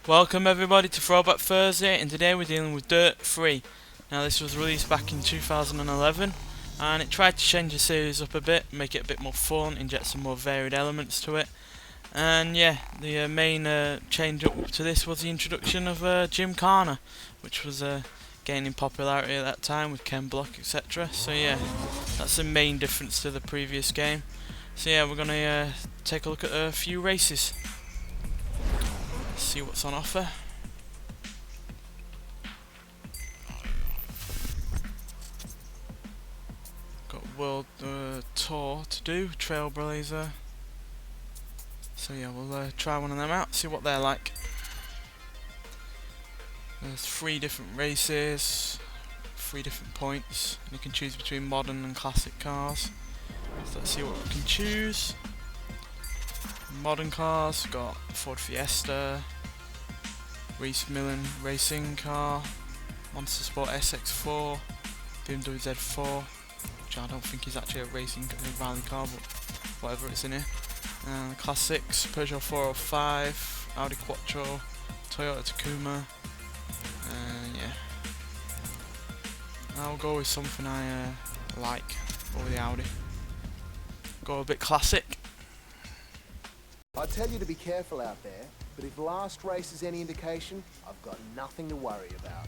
Welcome everybody to Throwback Thursday, and today we're dealing with Dirt 3. Now this was released back in 2011 and it tried to change the series up a bit, make it a bit more fun, inject some more varied elements to it. And yeah, the main change up to this was the introduction of Gymkhana, which was gaining popularity at that time with Ken Block, etc. So yeah, that's the main difference to the previous game. So yeah, we're gonna take a look at a few races. See what's on offer. Got World Tour to do, Trailblazer. So yeah, we'll try one of them out, see what they're like. There's 3 different races, 3 different points, and you can choose between modern and classic cars. So let's see what we can choose. Modern cars, got Ford Fiesta, Reese Millen Racing Car, Monster Sport SX4, BMW Z4, which I don't think is actually a racing rally car, but whatever, it's in here. Classics, Peugeot 405, Audi Quattro, Toyota Tacoma, yeah. I'll go with something I like over the Audi. Go a bit classic. I tell you to be careful out there, but if last race is any indication, I've got nothing to worry about.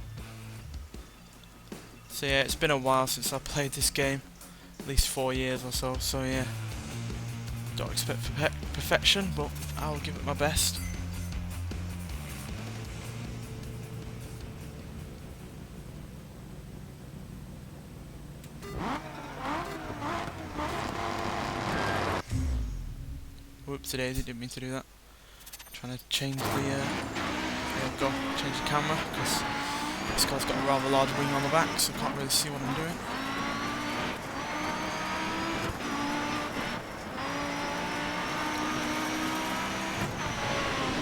So yeah, it's been a while since I played this game, at least 4 years or so, so yeah. Don't expect perfection, but I'll give it my best. Whoopsie daisy, didn't mean to do that. Trying to change the there we go, change the camera, because this car's got a rather large wing on the back, so I can't really see what I'm doing.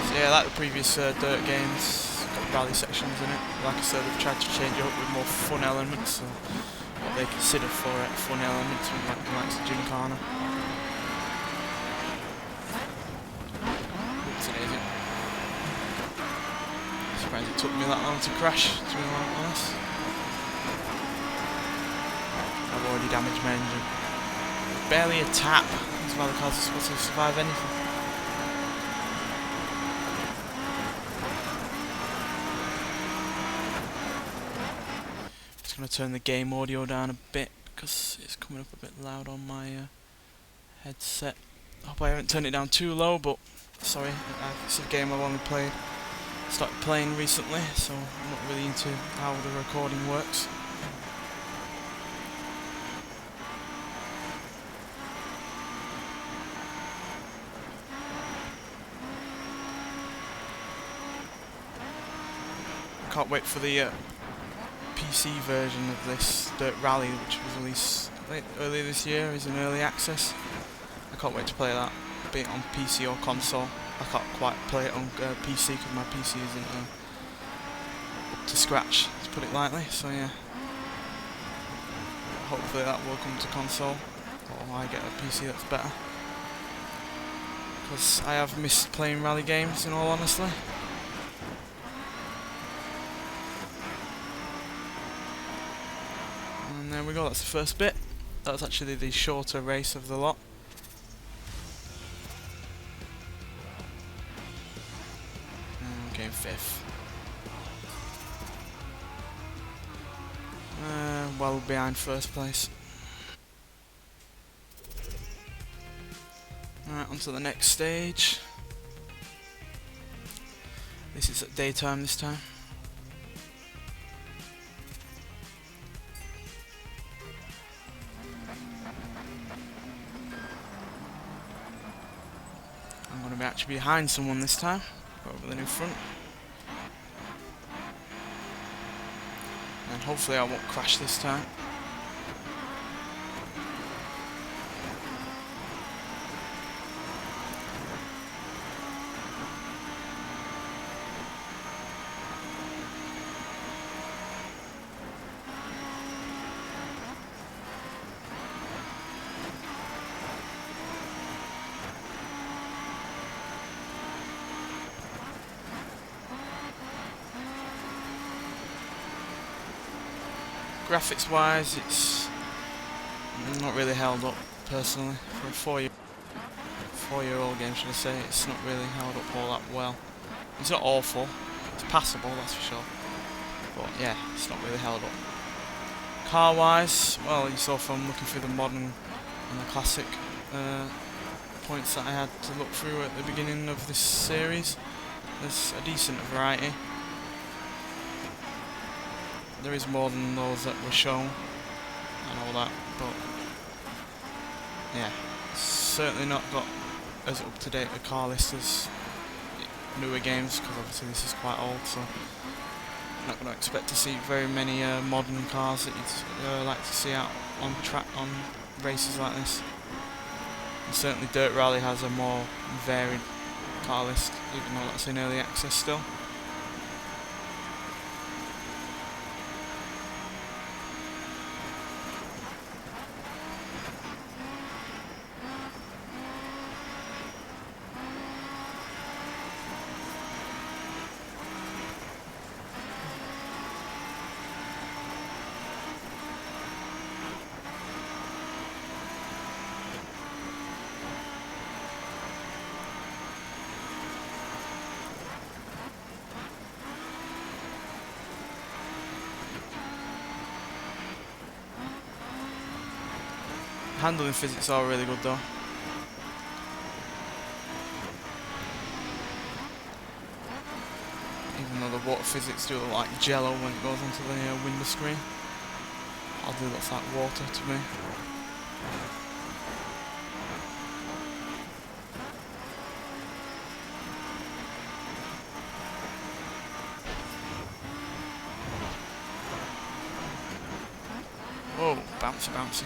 So yeah, like the previous Dirt games, got rally sections in it. Like I said, they've tried to change it up with more fun elements, so what they consider for fun elements with like the likes of Gymkhana. It took me that long to crash, to be honest. I've already damaged my engine. Barely a tap. These rally cars are supposed to survive anything. Just going to turn the game audio down a bit because it's coming up a bit loud on my headset. I hope I haven't turned it down too low, but sorry, it's a game I've only started playing recently, so I'm not really into how the recording works. I can't wait for the PC version of this Dirt Rally, which was released earlier this year, is in early access. I can't wait to play that, be it on PC or console. I can't quite play it on PC because my PC isn't up to scratch, to put it lightly, so yeah. Hopefully that will come to console, or I get a PC that's better. Because I have missed playing rally games, in all honesty. And there we go, that's the first bit. That's actually the shorter race of the lot. Came 5th. Well behind first place. Alright, on to the next stage. This is at daytime this time. I'm going to be actually behind someone this time, over the new front. And hopefully I won't crash this time. graphics wise, it's not really held up personally for a four-year-old game, should I say. It's not really held up all that well. It's not awful, it's passable, that's for sure, but yeah, it's not really held up. Car wise, well, you saw from looking through the modern and the classic points that I had to look through at the beginning of this series, there's a decent variety. There is more than those that were shown and all that, but yeah, it's certainly not got as up to date a car list as newer games, because obviously this is quite old, so I'm not going to expect to see very many modern cars that you'd like to see out on track on races like this. And certainly Dirt Rally has a more varied car list, even though that's in early access still. Handling physics are really good though. Even though the water physics do look like jello when it goes onto the window screen. Hardly looks like water to me. Whoa, bouncy, bouncy.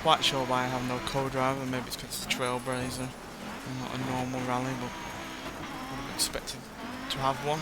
Quite sure why I have no co-driver. Maybe it's because it's a trailblazer and not a normal rally, but I would have expected to have one.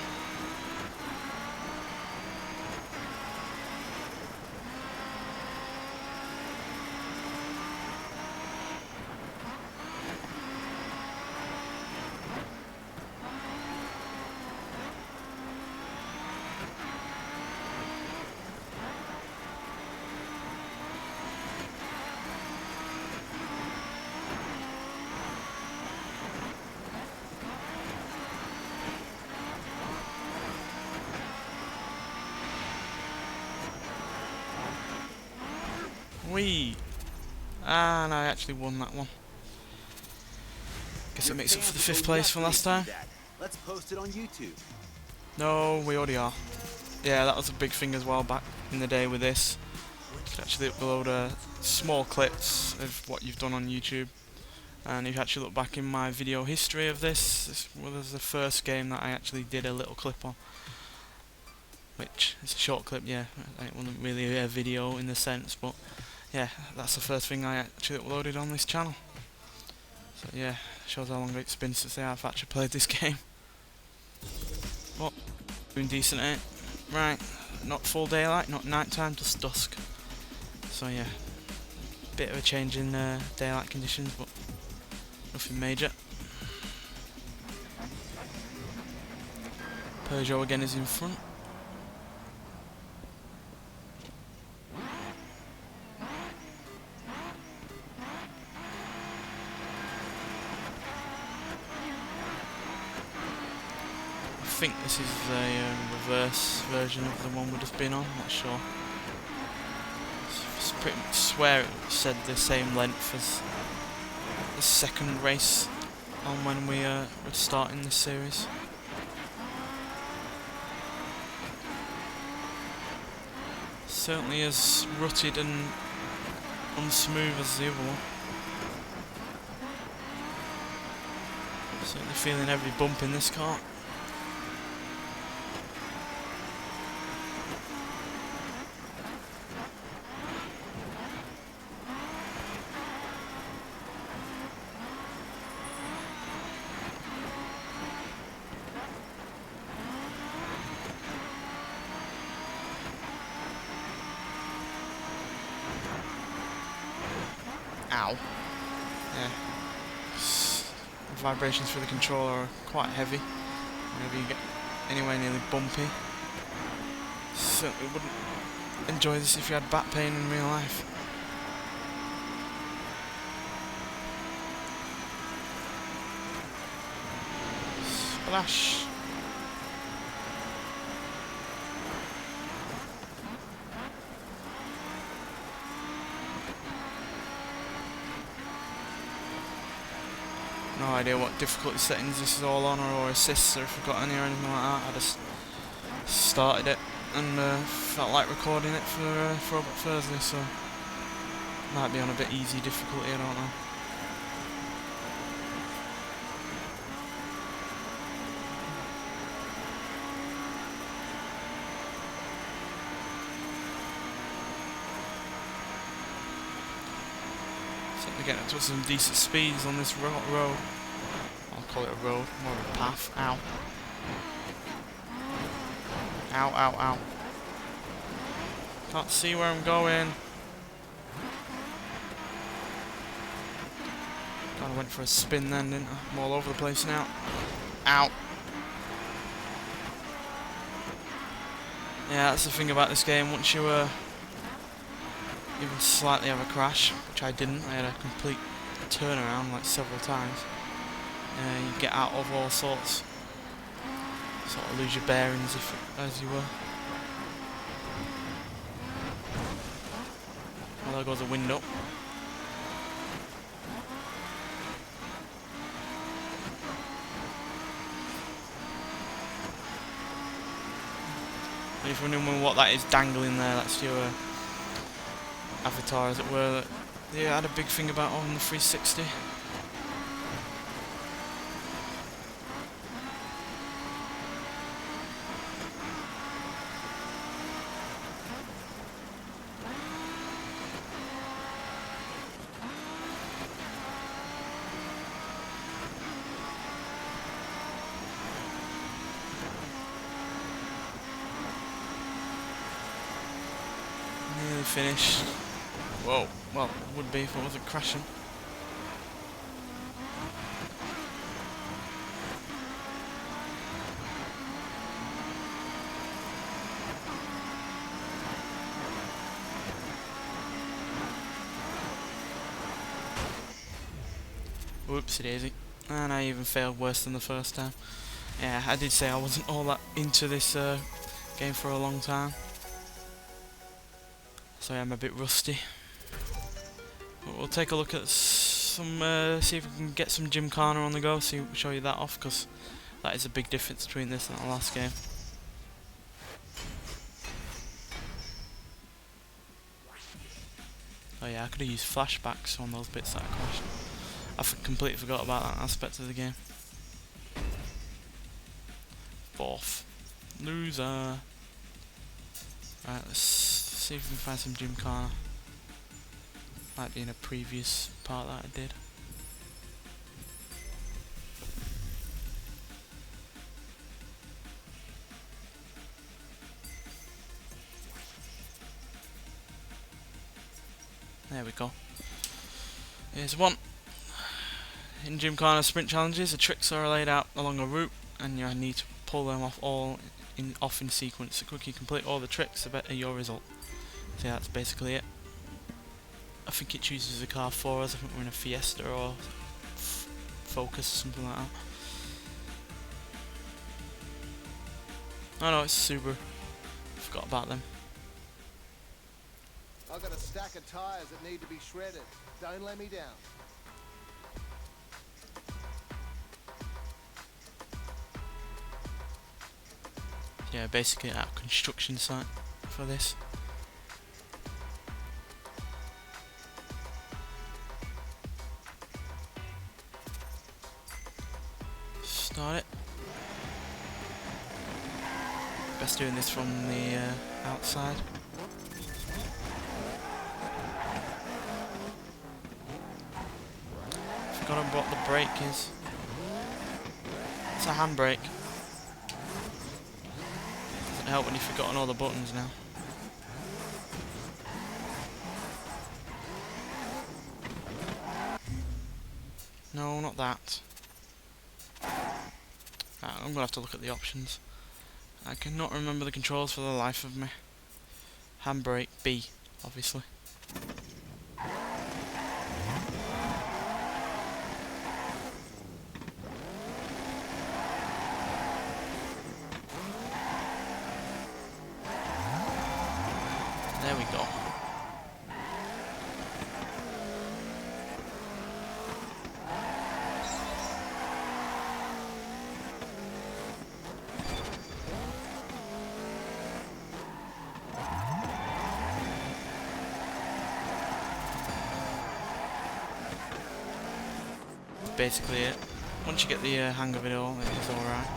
Whee! And I actually won that one. Guess it makes up for the 5th place from last time. Let's post it on YouTube. No, we already are. Yeah, that was a big thing as well back in the day with this. You could actually upload small clips of what you've done on YouTube. And if you actually look back in my video history of this was the first game that I actually did a little clip on. Which is a short clip, yeah. It wasn't really a video in the sense, but yeah, that's the first thing I actually uploaded on this channel. So yeah, shows how long it's been since I've actually played this game. Well, doing decent at it. Right, not full daylight, not night time, just dusk. So yeah, bit of a change in daylight conditions, but nothing major. Peugeot again is in front. I think this is a reverse version of the one we've just been on, not sure. I pretty much swear it said the same length as the second race on when we were starting this series. Certainly as rutted and unsmooth as the other one. Certainly feeling every bump in this car. Ow. Yeah. vibrations through the controller are quite heavy. Whenever you get anywhere nearly bumpy. Certainly wouldn't enjoy this if you had back pain in real life. Splash! No idea what difficulty settings this is all on, or assists, or if I've got any or anything like that. I just started it and felt like recording it for Throwback Thursday, so might be on a bit easy difficulty, I don't know. Certainly getting up to some decent speeds on this road. I'll call it a road, more of a path. Ow. Ow, ow, ow. Can't see where I'm going. God, I went for a spin then, didn't I? I'm all over the place now. Ow. Yeah, that's the thing about this game. Once you even slightly have a crash, which I didn't, I had a complete turnaround like several times. You get out of all sorts. Sort of lose your bearings as you were. Well, there goes a window. And if you're wondering what that is dangling there, that's your avatar, as it were. They had a big thing about on the 360. Nearly finished. Whoa, well, it would be if it wasn't crashing. Whoopsie daisy. And I even failed worse than the first time. Yeah, I did say I wasn't all that into this game for a long time. So I'm a bit rusty. But we'll take a look at some, see if we can get some Gymkhana on the go, show you that off, because that is a big difference between this and the last game. Oh yeah, I could have used flashbacks on those bits that I crashed. I completely forgot about that aspect of the game. Fourth. Loser. Right, let's see if we can find some Gymkhana. Might be in a previous part that I did. There we go. Here's one. In Gymkhana sprint challenges, the tricks are laid out along a route, and you need to pull them off in sequence. The quicker you complete all the tricks, the better your result. So yeah, that's basically it. I think it chooses a car for us. I think we're in a Fiesta or Focus, something like that. Oh no, it's Subaru. Forgot about them. I've got a stack of tyres that need to be shredded. Don't let me down. Yeah, basically a construction site for this. Start it. Best doing this from the outside. Forgot what the brake is. It's a handbrake. Doesn't help when you've forgotten all the buttons now. No, not that. I'm gonna have to look at the options. I cannot remember the controls for the life of me. Handbrake B, obviously. There we go. Basically it. Once you get the hang of it all, it is alright.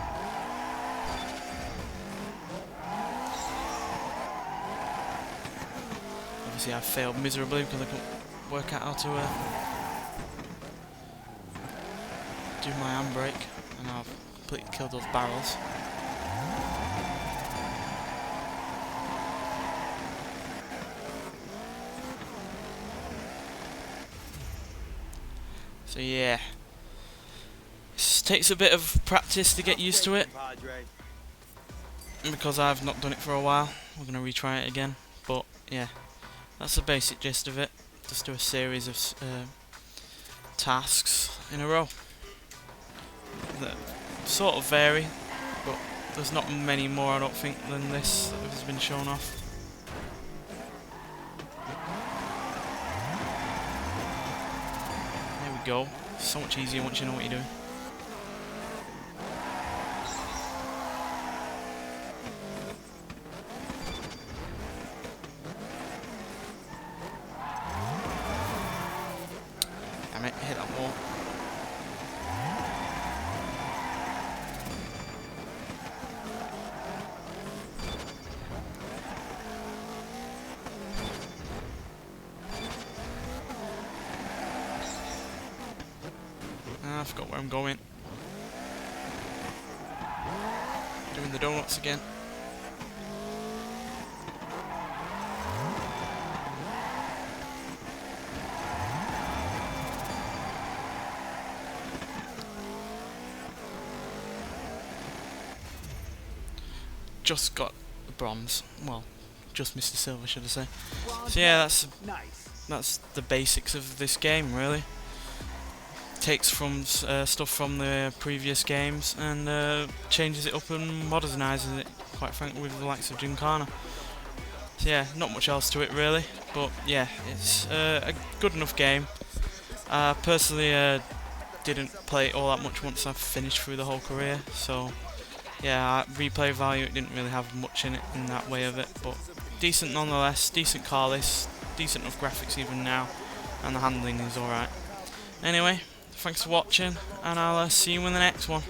Obviously I failed miserably because I couldn't work out how to do my handbrake, and I've completely killed those barrels. So yeah. Takes a bit of practice to get used to it, and because I've not done it for a while, we're going to retry it again. But yeah, that's the basic gist of it. Just do a series of tasks in a row that sort of vary, but there's not many more, I don't think, than this that has been shown off. There we go. So much easier once you know what you're doing. Damn it, hit that wall. I forgot where I'm going. Doing the donuts again. Just got the bronze. Well, just missed the silver, should I say. So yeah, that's the basics of this game, really. Takes from stuff from the previous games and changes it up and modernises it, quite frankly, with the likes of Gymkhana. So yeah, not much else to it really, but yeah, it's a good enough game. Personally didn't play it all that much once I've finished through the whole career, so yeah, replay value, it didn't really have much in it in that way of it, but decent nonetheless, decent car list, decent enough graphics even now, and the handling is alright. Anyway, thanks for watching, and I'll see you in the next one.